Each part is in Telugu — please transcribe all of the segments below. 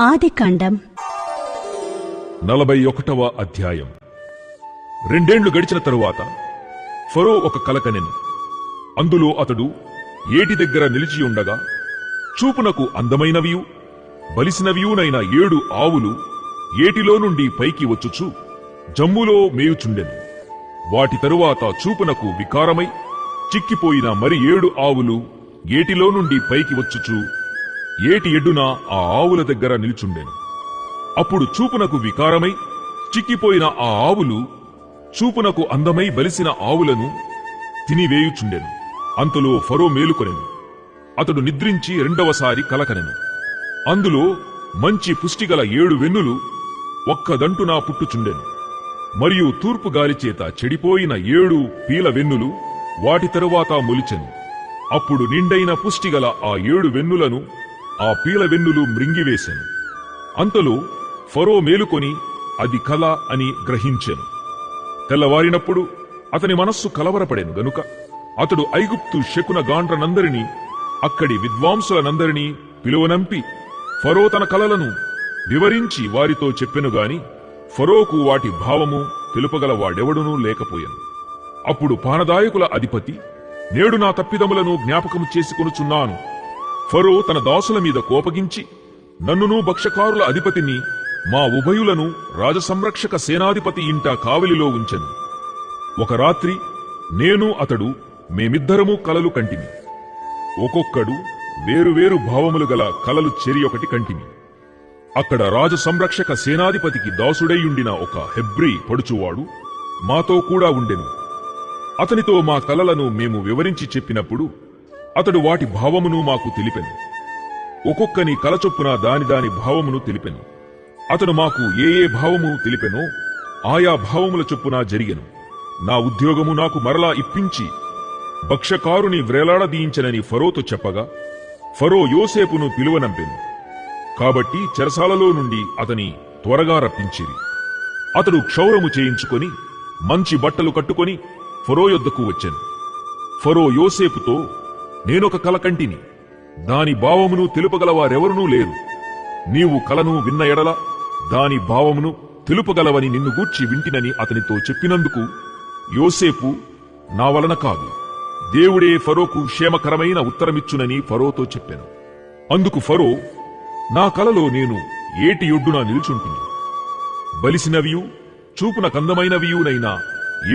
ఆదికాండం 41వ అధ్యాయం. 2 ఏళ్లు గడిచిన తరువాత ఫరో ఒక కల కనెను. అందులో అతడు ఏటి దగ్గర నిలిచియుండగా చూపునకు అందమైనవియు బలిసినవియునైన 7 ఆవులు ఏటిలో నుండి పైకి వచ్చుచు జమ్ములో మేయుచుండెను. వాటి తరువాత చూపునకు వికారమై చిక్కిపోయిన మరి 7 ఆవులు ఏటిలో నుండి పైకి వచ్చుచు ఏటి ఎడ్డున ఆ ఆవుల దగ్గర నిల్చుండెను. అప్పుడు చూపునకు వికారమై చిక్కిపోయిన ఆ ఆవులు చూపునకు అందమై బలిసిన ఆవులను తినివేయుచుండెను. అంతలో ఫరో మేలుకొనెను. అతడు నిద్రించి రెండవసారి కలకనెను. అందులో మంచి పుష్టిగల 7 వెన్నులు ఒక్కదంటున పుట్టుచుండెను. మరియు తూర్పు గాలిచేత చెడిపోయిన 7 పీల వెన్నులు వాటి తరువాత మొలిచెను. అప్పుడు నిండైన పుష్టిగల ఆ 7 వెన్నులను ఆ పీల వెన్నులు మృంగివేశెను. అంతలో ఫరో మేలుకొని అది కల అని గ్రహించెను. తెల్లవారినప్పుడు అతని మనస్సు కలవరపడెను గనుక అతడు ఐగుప్తు శకున గాండ్రనందరినీ అక్కడి విద్వాంసులనందరినీ పిలువనంపి ఫరో తన కలలను వివరించి వారితో చెప్పెనుగాని ఫరోకు వాటి భావము తెలుపగల వాడెవడునూ లేకపోయెను. అప్పుడు పానదాయకుల అధిపతి, నేడు నా తప్పిదములను జ్ఞాపకము చేసుకొనుచున్నాను. ఫరో తన దాసుల మీద కోపగించి నన్నును భక్ష్యకారుల అధిపతిని మా ఉభయులను రాజసంరక్షక సేనాధిపతి ఇంట కావలిలో ఉంచెను. ఒక రాత్రి నేను అతడు మేమిద్దరము కలలు కంటిమి. ఒక్కొక్కడు వేరువేరు భావములు గల కలలు చెరియొకటి కంటిమి. అక్కడ రాజసంరక్షక సేనాధిపతికి దాసుడైయుండిన ఒక హెబ్రీ పడుచువాడు మాతో కూడా ఉండెను. అతనితో మా కలలను మేము వివరించి చెప్పినప్పుడు అతడు వాటి భావమును మాకు తెలిపెను. ఒక్కొక్కని కలచొప్పున దాని భావమును తెలిపెను. అతడు మాకు ఏ భావము తెలిపెనో ఆయా భావముల చొప్పున జరిగెను. నా ఉద్యోగము నాకు మరలా ఇప్పించి భక్ష్యకారుని వ్రేలాడదీయించనని ఫరోతో చెప్పగా ఫరో యోసేపును పిలువనంపెను. కాబట్టి చెరసాలలో నుండి అతని త్వరగా రప్పించిరి. అతడు క్షౌరము చేయించుకొని మంచి బట్టలు కట్టుకొని ఫరో యొద్దకు వచ్చెను. ఫరో యోసేపుతో, నేనొక కల కంటిని, దాని భావమును తెలుపగలవారెవరునూ లేరు. నీవు కలను విన్న ఎడల దాని భావమును తెలుపగలవని నిన్ను గూర్చి వింటినని అతనితో చెప్పినందుకు యోసేపు, నా వలన కాదు, దేవుడే ఫరోకు క్షేమకరమైన ఉత్తరమిచ్చునని ఫరోతో చెప్పాను. అందుకు ఫరో, నా కలలో నేను ఏటి ఒడ్డున నిలుచుంటిని. బలిసినవియు చూపున కందమైనవియునైన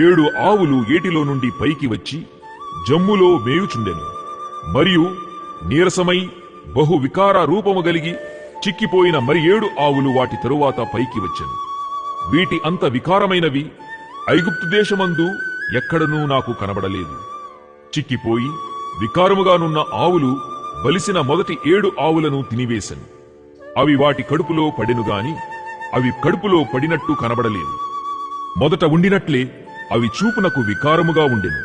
7 ఆవులు ఏటిలో నుండి పైకి వచ్చి జమ్ములో మేయుచుండెను. మరియు నీరసమై బహు వికార రూపము గలిగి చిక్కిపోయిన మరి 7 ఆవులు వాటి తరువాత పైకి వచ్చెను. వీటి అంత వికారమైనవి ఐగుప్తు దేశమందు ఎక్కడనూ నాకు కనబడలేదు. చిక్కిపోయి వికారముగానున్న ఆవులు బలిసిన మొదటి 7 ఆవులను తినివేశను. అవి వాటి కడుపులో పడెనుగాని అవి కడుపులో పడినట్టు కనబడలేదు. మొదట ఉండినట్లే అవి చూపునకు వికారముగా ఉండెను.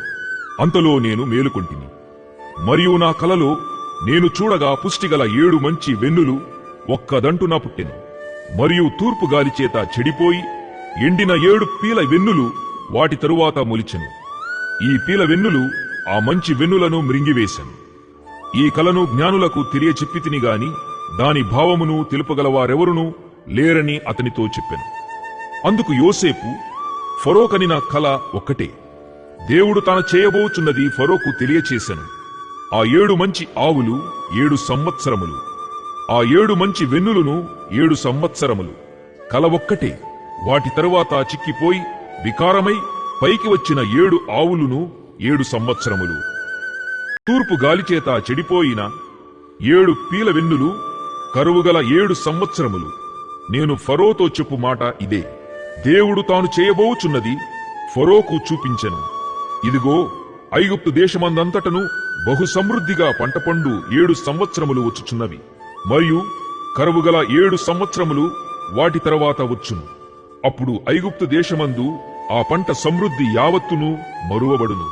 అంతలో నేను మేలుకొంటిని. మరియు నా కలలో నేను చూడగా పుష్టిగల 7 మంచి వెన్నులు ఒక్కదంటున పుట్టెను. మరియు తూర్పు గాలిచేత చెడిపోయి ఎండిన 7 పీల వెన్నులు వాటి తరువాత మొలిచెను. ఈ పీల వెన్నులు ఆ మంచి వెన్నులను మృంగివేశను. ఈ కలను జ్ఞానులకు తెలియచెప్పితిని గాని దాని భావమును తెలుపగలవారెవరునూ లేరని అతనితో చెప్పెను. అందుకు యోసేపు, ఫరో కనిన కల ఒక్కటే, దేవుడు తాను చేయబోచున్నది ఫరోకు తెలియచేశను. ఆ 7 మంచి ఆవులు 7 సంవత్సరములు, ఆ 7 మంచి వెన్నులను 7 సంవత్సరములు. కల ఒక్కటే. వాటి తరువాత చిక్కిపోయి వికారమై పైకి వచ్చిన 7 ఆవులును 7 సంవత్సరములు. తూర్పు గాలిచేత చెడిపోయిన 7 పీల వెన్నులు కరువుగల 7 సంవత్సరములు. నేను ఫరోతో చెప్పు మాట ఇదే, దేవుడు తాను చేయబోచున్నది ఫరోకు చూపించెను. ఇదిగో, ఐగుప్తు దేశమందంతటను బహు సమృద్ధిగా పంటపండు 7 సంవత్సరములు వచ్చుచున్నవి. మరియు కరువుగల 7 సంవత్సరములు వాటి తరువాత వచ్చును. అప్పుడు ఐగుప్తు దేశమందు ఆ పంట సమృద్ధి యావత్తును మరువబడును.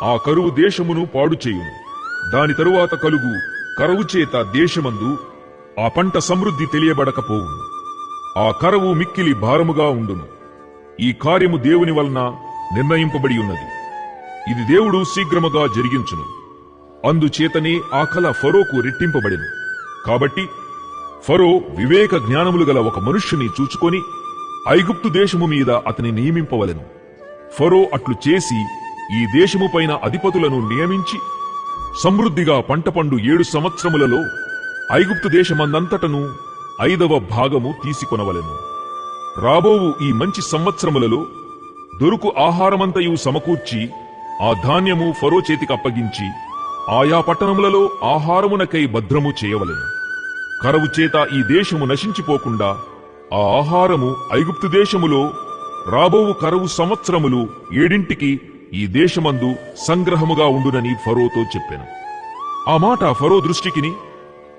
ఆ కరువు దేశమును పాడుచేయును. దాని తరువాత కలుగు కరువు చేత దేశమందు ఆ పంట సమృద్ధి తెలియబడకపోవును. ఆ కరువు మిక్కిలి భారముగా ఉండును. ఈ కార్యము దేవుని వలన నిర్ణయింపబడి ఉన్నది. ఇది దేవుడు శీఘ్రముగా జరిగించును. అందుచేతనే ఆ కల ఫరోకు రెట్టింపబడెను. కాబట్టి ఫరో వివేక జ్ఞానములు గల ఒక మనుష్యుని చూచుకొని ఐగుప్తు దేశము మీద అతని నియమింపవలెను. ఫరో అట్లు చేసి ఈ దేశము పైన అధిపతులను నియమించి సమృద్ధిగా పంట పండు 7 సంవత్సరములలో ఐగుప్తు దేశమందంతటను 5వ భాగము తీసుకొనవలెను. రాబోవు ఈ మంచి సంవత్సరములలో దొరుకు ఆహారమంతయు సమకూర్చి ఆ ధాన్యము ఫరో చేతికి అప్పగించి ఆయా పట్టణములలో ఆహారమునకై భద్రము చేయవలెను. కరవు చేత ఈ దేశము నశించిపోకుండా ఆ ఆహారము ఐగుప్తు దేశములో రాబోవు కరవు సంవత్సరములు 7 ఈ దేశమందు సంగ్రహముగా ఉండునని ఫరోతో చెప్పెను. ఆ మాట ఫరో దృష్టికిని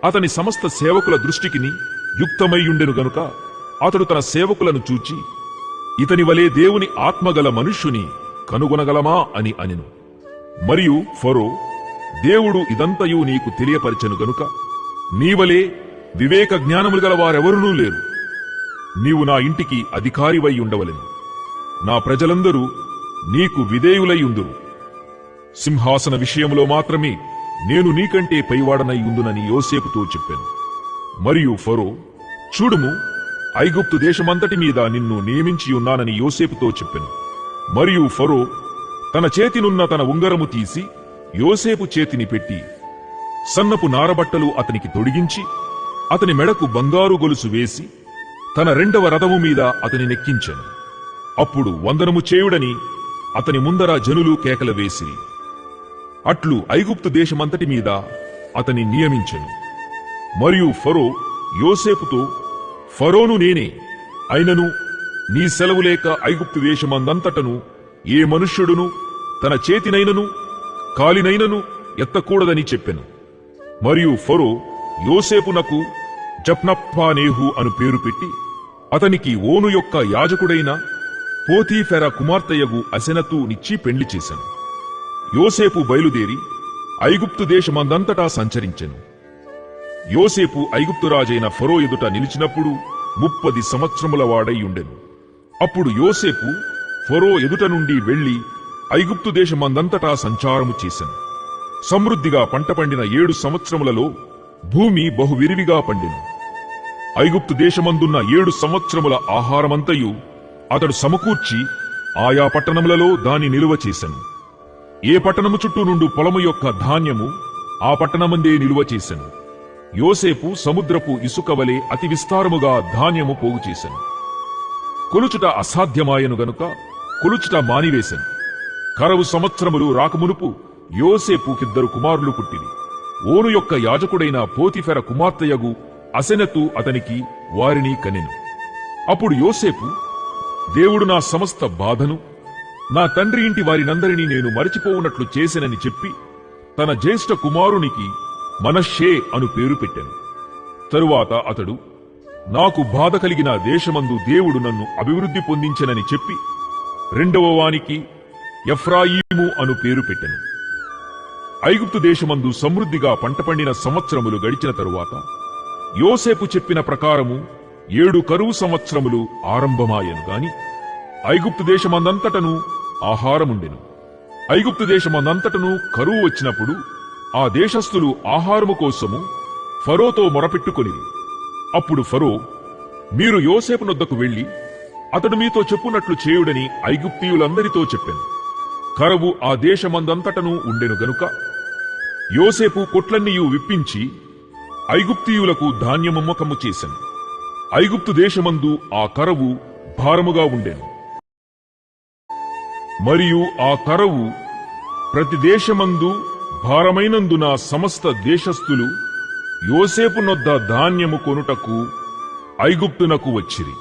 అతని సమస్త సేవకుల దృష్టికిని యుక్తమైయుండెను గనుక అతడు తన సేవకులను చూచి, ఇతని వలె దేవుని ఆత్మగల మనుష్యుని కనుగొనగలమా అని అనెను. మరియు ఫరో, దేవుడు ఇదంతయు నీకు తెలియపరచెను గనుక నీవలే వివేక జ్ఞానములు గల వారెవరునూ లేరు. నీవు నా ఇంటికి అధికారివై ఉండవలెను. నా ప్రజలందరూ నీకు విధేయులైయుందురు. సింహాసన విషయంలో మాత్రమే నేను నీకంటే పైవాడనై ఉందునని యోసేపుతో చెప్పాను. మరియు ఫరో, చూడుము, ఐగుప్తు దేశమంతటి మీద నిన్ను నియమించియున్నానని యోసేపుతో చెప్పెను. మరియు ఫరో తన చేతినున్న తన ఉంగరము తీసి యోసేపు చేతిని పెట్టి సన్నపు నారబట్టలు అతనికి తొడిగించి అతని మెడకు బంగారు గొలుసు వేసి తన 2వ రథము మీద అతని నెక్కించెను. అప్పుడు వందనము చేయుడని అతని ముందర జనులు కేకలు వేసిరి. అట్లు ఐగుప్తు దేశమంతటి మీద అతని నియమించెను. మరియు ఫరో యోసేపుతో, ఫరోను నేనే, అయినను నీ సెలవు లేక ఐగుప్తు దేశమందంతటను ఏ మనుష్యుడును తన చేతినైనను కాలినైనను ఎత్తకూడదని చెప్పెను. మరియు ఫరో యోసేపునకు జప్నప్పానేహు అను పేరు పెట్టి అతనికి ఓను యొక్క యాజకుడైన పోతీఫెర కుమార్తెయగు అసెనతు నిచ్చి పెండ్లి చేశాను. యోసేపు బయలుదేరి ఐగుప్తు దేశమందంతటా సంచరించెను. యోసేపు ఐగుప్తు రాజైన ఫరో ఎదుట నిలిచినప్పుడు 30 సంవత్సరముల వాడై ఉండెను. అప్పుడు యోసేపు ఫరో ఎదుట నుండి వెళ్లి ఐగుప్తు దేశమందంతటా సంచారము చేసెను. సమృద్ధిగా పంట పండిన 7 సంవత్సరములలో భూమి బహువిరివిగా పండెను. ఐగుప్తు దేశమందున్న 7 సంవత్సరముల ఆహారమంతయు అతడు సమకూర్చి ఆయా పట్టణములలో దాని నిలువ చేసెను. ఏ పట్టణము చుట్టూ నుండి పొలము యొక్క ధాన్యము ఆ పట్టణమందే నిలువ చేసెను. యోసేపు సముద్రపు ఇసుక వలె అతి విస్తారముగా ధాన్యము పోగు చేసెను. కొలుచుట అసాధ్యమాయను గనుక కొలుచుట మానివేశెను. కరవు సంవత్సరములు రాకమునుపు యోసేపుకిద్దరు కుమారులు పుట్టిరి. ఓను యొక్క యాజకుడైన పోతీఫెర కుమార్తెయగు అసెనతు అతనికి వారిని కనెను. అప్పుడు యోసేపు, దేవుడు నా సమస్త బాధను నా తండ్రి ఇంటి వారినందరినీ నేను మరచిపోవునట్లు చేసెనని చెప్పి తన జ్యేష్ఠ కుమారునికి మనష్షే అను పేరు పెట్టెను. తరువాత అతడు, నాకు బాధ కలిగిన దేశమందు దేవుడు నన్ను అభివృద్ధి పొందించెనని చెప్పి 2వ వానికి ఎఫ్రాయిము అను పేరు పెట్టెను. ఐగుప్తు దేశమందు సమృద్ధిగా పంట పండిన సంవత్సరములు గడిచిన తరువాత యోసేపు చెప్పిన ప్రకారము 7 కరువు సంవత్సరములు ఆరంభమాయను గాని ఐగుప్తు దేశమందంతటను ఆహారముండెను. ఐగుప్తు దేశమందంతటను కరువు వచ్చినప్పుడు ఆ దేశస్థులు ఆహారము కోసము ఫరోతో మొరపెట్టుకొనిరి. అప్పుడు ఫరో, మీరు యోసేపు నొద్దకు వెళ్లి అతడు మీతో చెప్పునట్లు చేయుడని ఐగుప్తీయులందరితో చెప్పెను. కరవు ఆ దేశమందంతటను ఉండెను గనుక యోసేపు కొట్లన్నీయు విప్పించి ఐగుప్తీయులకు ధాన్యమమ్మకము చేసెను. ఐగుప్తు దేశమందు ఆ కరవు భారముగా ఉండెను. మరియు ఆ కరవు ప్రతి దేశమందు భారమైనందున సమస్త దేశస్థులు యోసేపు నొద్ద ధాన్యము కొనుటకు ఐగుప్తునకు వచ్చిరి.